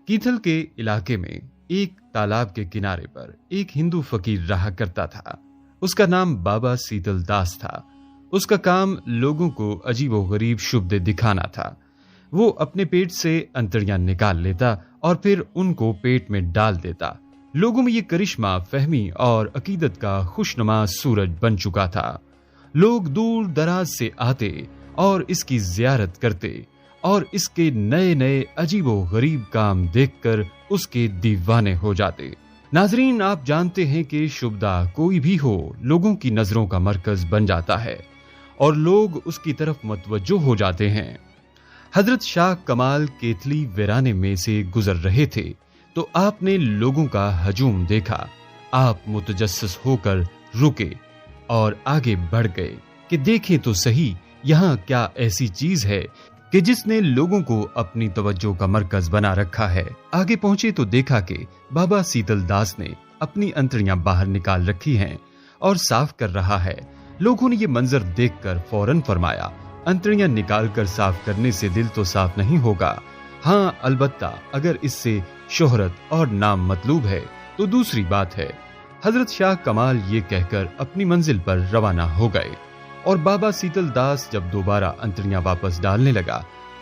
Cathal کے علاقے میں ایک تالاب کے کنارے پر ایک ہندو فقیر رہا کرتا تھا۔ اس کا نام بابا سیتل داس تھا۔ اس کا کام لوگوں کو عجیب و غریب شبدے دکھانا تھا۔ وہ اپنے پیٹ سے انتڑیاں نکال لیتا اور پھر ان کو پیٹ میں ڈال دیتا۔ لوگوں میں یہ کرشمہ فہمی اور عقیدت کا خوشنما سورج بن چکا تھا۔ لوگ دور دراز سے آتے اور اس کی زیارت کرتے اور اس کے نئے نئے عجیب و غریب کام دیکھ کر اس کے دیوانے ہو جاتے۔ ناظرین، آپ جانتے ہیں کہ شبدہ کوئی بھی ہو لوگوں کی نظروں کا مرکز بن جاتا ہے اور لوگ اس کی طرف متوجہ ہو جاتے ہیں۔ حضرت شاہ کمال کیتلی ویرانے میں سے گزر رہے تھے تو آپ نے لوگوں کا ہجوم دیکھا۔ آپ متجسس ہو کر رکے اور آگے بڑھ گئے کہ دیکھیں تو صحیح یہاں کیا ایسی چیز ہے کہ جس نے لوگوں کو اپنی توجہ کا مرکز بنا رکھا ہے۔ آگے پہنچے تو دیکھا کہ بابا سیتل داس نے اپنی انتڑیاں باہر نکال رکھی ہیں اور صاف کر رہا ہے۔ لوگوں نے یہ منظر دیکھ کر فوراً فرمایا، انتڑیاں نکال کر صاف کرنے سے دل تو صاف نہیں ہوگا، ہاں البتہ اگر اس سے شہرت اور نام مطلوب ہے تو دوسری بات ہے۔ حضرت شاہ کمال یہ کہہ کر اپنی منزل پر روانہ ہو گئے اور بابا سیتل داس جب دوبارہ انتڑیاں واپس ڈالنے لگا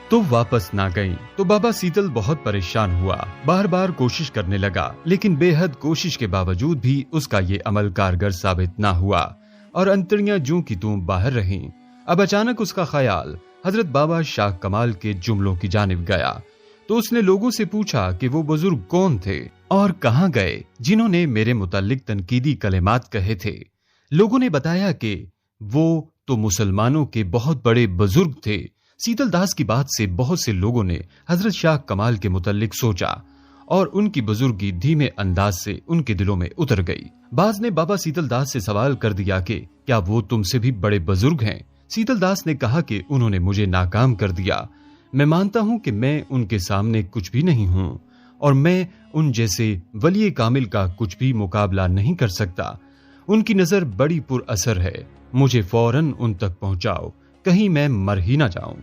تو واپس نہ گئیں تو بابا سیتل بہت پریشان ہوا، بار بار کوشش کرنے لگا، لیکن بے حد کوشش کے باوجود بھی اس کا یہ عمل کارگر ثابت نہ ہوا اور انتڑیاں جوں کی توں باہر رہیں۔ اب اچانک اس کا خیال حضرت بابا شاہ کمال کے جملوں کی جانب گیا تو اس نے لوگوں سے پوچھا کہ وہ بزرگ کون تھے اور کہاں گئے جنہوں نے میرے متعلق تنقیدی کلمات کہے تھے۔ لوگوں نے بتایا کہ وہ تو مسلمانوں کے بہت بڑے بزرگ تھے۔ سیتل داس کی بات سے بہت سے لوگوں نے حضرت شاہ کمال کے متعلق سوچا اور ان کی بزرگی دھیمے انداز سے ان کے دلوں میں اتر گئی۔ بعض نے بابا سیتل داس سے سوال کر دیا کہ کیا وہ تم سے بھی بڑے بزرگ ہیں؟ سیتل داس نے کہا کہ انہوں نے مجھے ناکام کر دیا۔ میں مانتا ہوں کہ میں ان کے سامنے کچھ بھی نہیں ہوں اور میں ان جیسے ولی کامل کا کچھ بھی مقابلہ نہیں کر سکتا۔ ان کی نظر بڑی پر اثر ہے، مجھے فوراً ان تک پہنچاؤ، کہیں میں مر ہی نہ جاؤں۔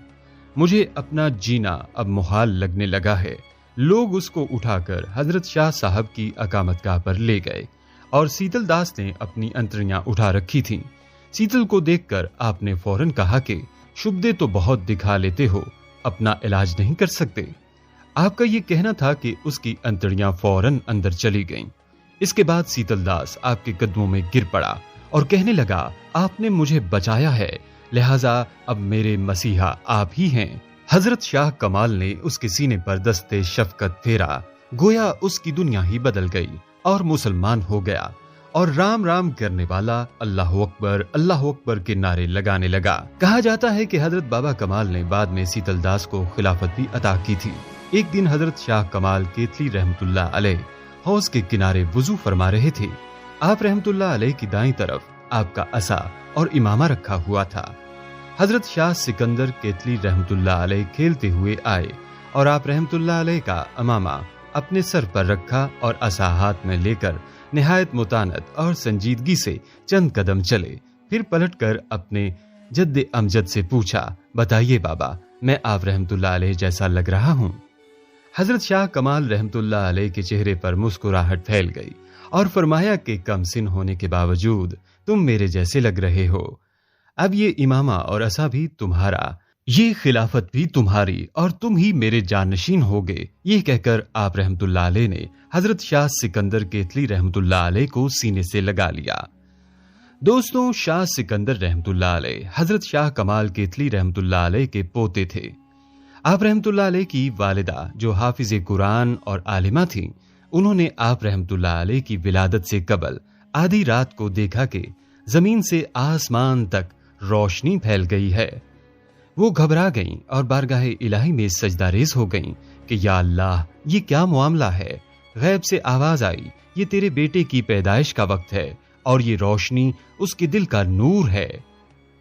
مجھے اپنا جینا اب محال لگنے لگا ہے۔ لوگ اس کو اٹھا کر حضرت شاہ صاحب کی اقامت گاہ پر لے گئے اور سیتل داس نے اپنی انتڑیاں اٹھا رکھی تھیں۔ سیتل کو دیکھ کر آپ نے فوراً کہا کہ شبدے تو بہت دکھا لیتے ہو، اپنا علاج نہیں کر سکتے؟ آپ کا یہ کہنا تھا کہ اس کی انتڑیاں فوراً اندر چلی گئیں۔ اس کے بعد سیتل داس آپ کے قدموں میں گر پڑا اور کہنے لگا، آپ نے مجھے بچایا ہے، لہٰذا اب میرے مسیحا آپ ہی ہیں۔ حضرت شاہ کمال نے اس کے سینے پر دست شفقت پھیرا، گویا اس کی دنیا ہی بدل گئی اور مسلمان ہو گیا اور رام رام کرنے والا اللہ اکبر کے نعرے لگانے لگا۔ کہا جاتا ہے کہ حضرت بابا کمال نے بعد میں سیتل داس کو خلافت بھی عطا کی تھی۔ ایک دن حضرت شاہ کمال کیتلی رحمت اللہ علیہ حوض کے کنارے وضو فرما رہے تھے۔ آپ رحمت اللہ علیہ کی دائیں طرف آپ کا عصا اور امامہ رکھا ہوا تھا۔ حضرت شاہ سکندر کیتلی رحمت اللہ علیہ کھیلتے ہوئے آئے اور آپ رحمت اللہ علیہ کا امامہ اپنے سر پر رکھا اور عصا ہاتھ میں لے کر نہایت متانت اور سنجیدگی سے چند قدم چلے، پھر پلٹ کر اپنے جد امجد سے پوچھا، بتائیے بابا، میں آپ رحمت اللہ علیہ جیسا لگ رہا ہوں؟ حضرت شاہ کمال رحمت اللہ علیہ کے چہرے پر مسکراہٹ پھیل گئی اور فرمایا کہ کم سن ہونے کے باوجود تم میرے جیسے لگ رہے ہو۔ اب یہ امامہ اور عصا بھی تمہارا، یہ خلافت بھی تمہاری اور تم ہی میرے جانشین ہوگے۔ یہ کہہ کر آپ رحمت اللہ علیہ نے حضرت شاہ سکندر کیتلی رحمت اللہ علیہ کو سینے سے لگا لیا۔ دوستوں، شاہ سکندر رحمت اللہ علیہ حضرت شاہ کمال کیتلی رحمت اللہ علیہ کے پوتے تھے۔ آپ رحمت اللہ علیہ کی والدہ جو حافظ قرآن اور عالمہ تھیں، انہوں نے آپ رحمت اللہ علیہ کی ولادت سے قبل آدھی رات کو دیکھا کہ زمین سے آسمان تک روشنی پھیل گئی ہے۔ وہ گھبرا گئیں اور بارگاہ الہی میں سجدہ ریز ہو گئیں کہ یا اللہ، یہ کیا معاملہ ہے؟ غیب سے آواز آئی، یہ تیرے بیٹے کی پیدائش کا وقت ہے اور یہ روشنی اس کے دل کا نور ہے۔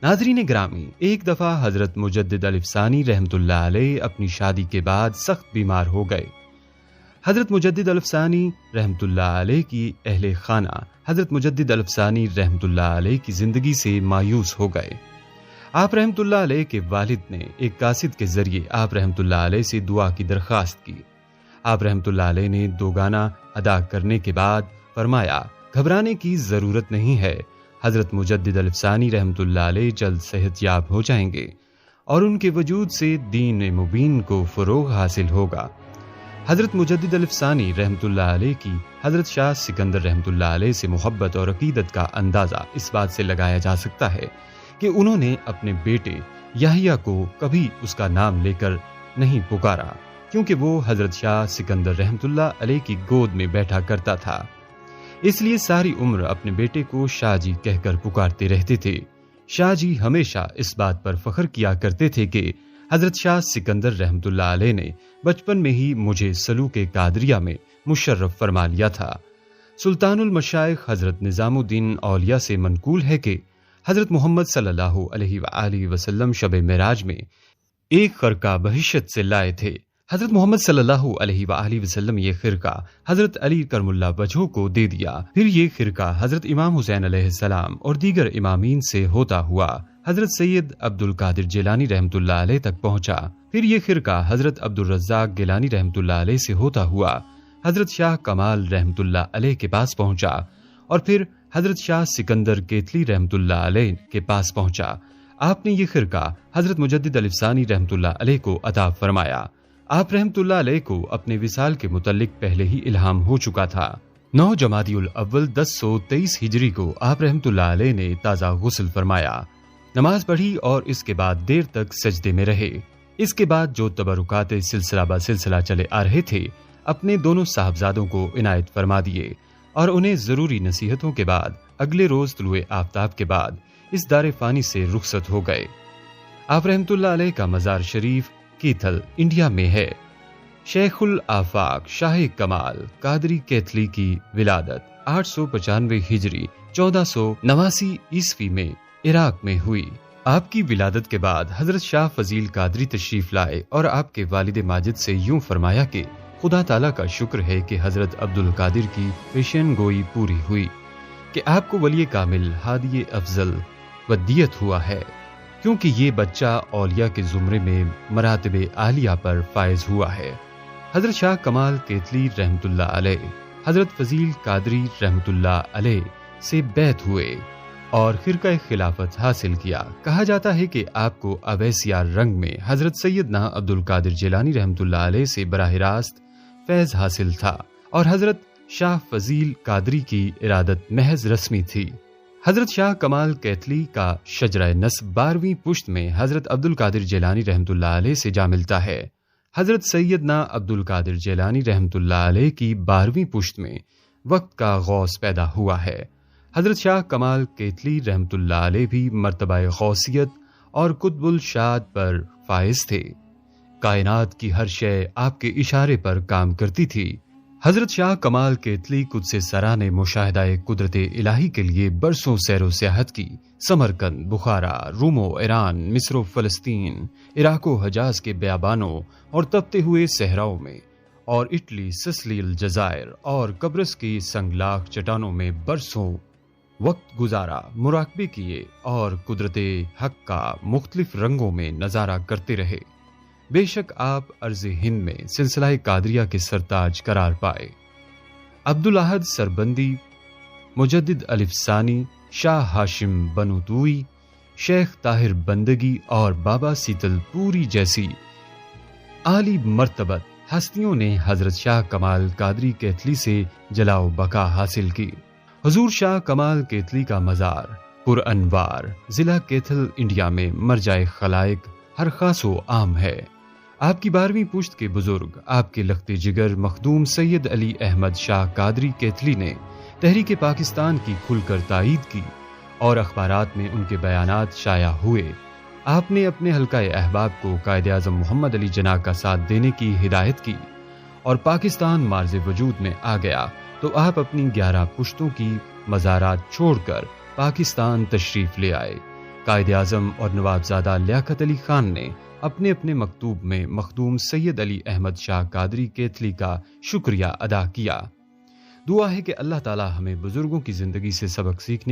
ناظرین گرامی، ایک دفعہ حضرت مجدد الفسانی رحمت اللہ علیہ اپنی شادی کے بعد سخت بیمار ہو گئے۔ حضرت مجدد الفسانی رحمت اللہ علیہ کی اہل خانہ حضرت مجدد الفسانی رحمت اللہ علیہ کی زندگی سے مایوس ہو گئے۔ آپ رحمت اللہ علیہ کے والد نے ایک قاصد کے ذریعے آپ رحمت اللہ علیہ سے دعا کی درخواست کی۔ آپ رحمت اللہ علیہ نے 2 گانا ادا کرنے کے بعد فرمایا، گھبرانے کی ضرورت نہیں ہے، حضرت مجدد الفسانی رحمت اللہ علیہ جلد صحت یاب ہو جائیں گے اور ان کے وجود سے دین مبین کو فروغ حاصل ہوگا۔ حضرت مجدد الفسانی رحمت اللہ علیہ کی حضرت شاہ سکندر رحمت اللہ علیہ سے محبت اور عقیدت کا اندازہ اس بات سے لگایا جا سکتا ہے کہ انہوں نے اپنے بیٹے یحییٰ کو کبھی اس کا نام لے کر نہیں پکارا، کیونکہ وہ حضرت شاہ سکندر رحمت اللہ علیہ کی گود میں بیٹھا کرتا تھا، اس لیے ساری عمر اپنے بیٹے کو شاہ جی کہہ کر پکارتے رہتے تھے۔ شاہ جی ہمیشہ اس بات پر فخر کیا کرتے تھے کہ حضرت شاہ سکندر رحمت اللہ علیہ نے بچپن میں ہی مجھے سلوک قادریہ میں مشرف فرما لیا تھا۔ سلطان المشائخ حضرت نظام الدین اولیاء سے منقول ہے کہ حضرت محمد صلی اللہ علیہ وآلہ وسلم شب معراج میں ایک خرقہ بہشت سے لائے تھے۔ حضرت محمد صلی اللہ علیہ وآلہ وسلم یہ خرقہ حضرت علی کرم اللہ وجہہ کو دے دیا، پھر یہ خرقہ حضرت امام حسین علیہ السلام اور دیگر امامین سے ہوتا ہوا حضرت سید عبد القادر جیلانی رحمت اللہ علیہ تک پہنچا، پھر یہ خرقہ حضرت عبد الرزاق گیلانی رحمت اللہ علیہ سے ہوتا ہوا حضرت شاہ کمال رحمت اللہ علیہ کے پاس پہنچا، اور پھر حضرت شاہ سکندر کیتلی رحمت اللہ علیہ کے پاس پہنچا۔ آپ نے یہ خرقہ حضرت مجدد الفسانی رحمت اللہ علیہ کو عطا فرمایا۔ آپ رحمت اللہ علیہ کو اپنے وصال کے متعلق پہلے ہی الہام ہو چکا تھا۔ 9 جمادی الاول 1023 ہجری کو آپ رحمت اللہ علیہ نے تازہ غسل فرمایا، نماز پڑھی اور اس کے بعد دیر تک سجدے میں رہے۔ اس کے بعد جو تبرکات سلسلہ بہ سلسلہ چلے آ رہے تھے اپنے دونوں صاحبزادوں کو عنایت فرما دیے اور انہیں ضروری نصیحتوں کے بعد اگلے روز طلوع آفتاب کے بعد اس دار فانی سے رخصت ہو گئے۔ آپ رحمت اللہ علیہ کا مزار شریف کیتھل انڈیا میں ہے۔ شیخ الآفاق شاہ کمال قادری کیتھلی کی ولادت 895 ہجری 1489 عیسوی میں عراق میں ہوئی۔ آپ کی ولادت کے بعد حضرت شاہ فضیل قادری تشریف لائے اور آپ کے والد ماجد سے یوں فرمایا کہ خدا تعالیٰ کا شکر ہے کہ حضرت عبد القادر کی پیشین گوئی پوری ہوئی کہ آپ کو ولی کامل ہادی افضل ودیت ہوا ہے، کیونکہ یہ بچہ اولیاء کے زمرے میں مراتب عالیہ پر فائز ہوا ہے۔ حضرت شاہ کمال کیتلی رحمت اللہ علیہ حضرت فضیل قادری رحمت اللہ علیہ سے بیعت ہوئے اور خرقہ خلافت حاصل کیا۔ کہا جاتا ہے کہ آپ کو اویسیہ رنگ میں حضرت سیدنا عبد القادر جیلانی رحمت اللہ علیہ سے براہ راست فیض حاصل تھا اور حضرت شاہ فضیل قادری کی ارادت محض رسمی تھی۔ حضرت شاہ کمال کیتلی کا شجرہ نسب 12ویں پشت میں حضرت عبد القادر جیلانی رحمت اللہ علیہ سے جا ملتا ہے۔ حضرت سیدنا عبد القادر جیلانی رحمت اللہ علیہ کی 12ویں پشت میں وقت کا غوث پیدا ہوا ہے۔ حضرت شاہ کمال کیتلی رحمت اللہ علیہ بھی مرتبہ غوثیت اور قطب الشاد پر فائز تھے۔ کائنات کی ہر شے آپ کے اشارے پر کام کرتی تھی۔ حضرت شاہ کمال کیتلی قدس سرا نے مشاہدہ قدرت الہی کے لیے برسوں سیر و سیاحت کی۔ سمرقند، بخارا، روم و ایران، مصر و فلسطین، عراق و حجاز کے بیابانوں اور تپتے ہوئے صحراؤں میں، اور اٹلی، سسلی، الجزائر اور قبرص کی سنگلاخ چٹانوں میں برسوں وقت گزارا، مراقبے کیے اور قدرت حق کا مختلف رنگوں میں نظارہ کرتے رہے۔ بے شک آپ ارض ہند میں سلسلہ قادریہ کے سرتاج قرار پائے۔ عبدالاحد سربندی، مجدد الفسانی، شاہ ہاشم بنوتوئی، شیخ طاہر بندگی اور بابا سیتل پوری جیسی عالی مرتبت ہستیوں نے حضرت شاہ کمال قادری کیتلی سے جلاؤ بقا حاصل کی۔ حضور شاہ کمال کیتلی کا مزار پر انوار ضلع کیتھل انڈیا میں مرجع خلائق ہر خاص و عام ہے۔ آپ کی 12ویں پشت کے بزرگ آپ کے لخت جگر مخدوم سید علی احمد شاہ قادری کیتھلی نے تحریک پاکستان کی کھل کر تائید کی اور اخبارات میں ان کے بیانات شائع ہوئے۔ آپ نے اپنے حلقہ احباب کو قائد اعظم محمد علی جناح کا ساتھ دینے کی ہدایت کی اور پاکستان مارز وجود میں آ گیا تو آپ اپنی 11 پشتوں کی مزارات چھوڑ کر پاکستان تشریف لے آئے۔ قائد اعظم اور نوابزادہ لیاقت علی خان نے اپنے اپنے مکتوب میں مخدوم سید علی احمد شاہ قادری کیتھلی کا شکریہ ادا کیا۔ دعا ہے کہ اللہ تعالی ہمیں بزرگوں کی زندگی سے سبق سیکھنے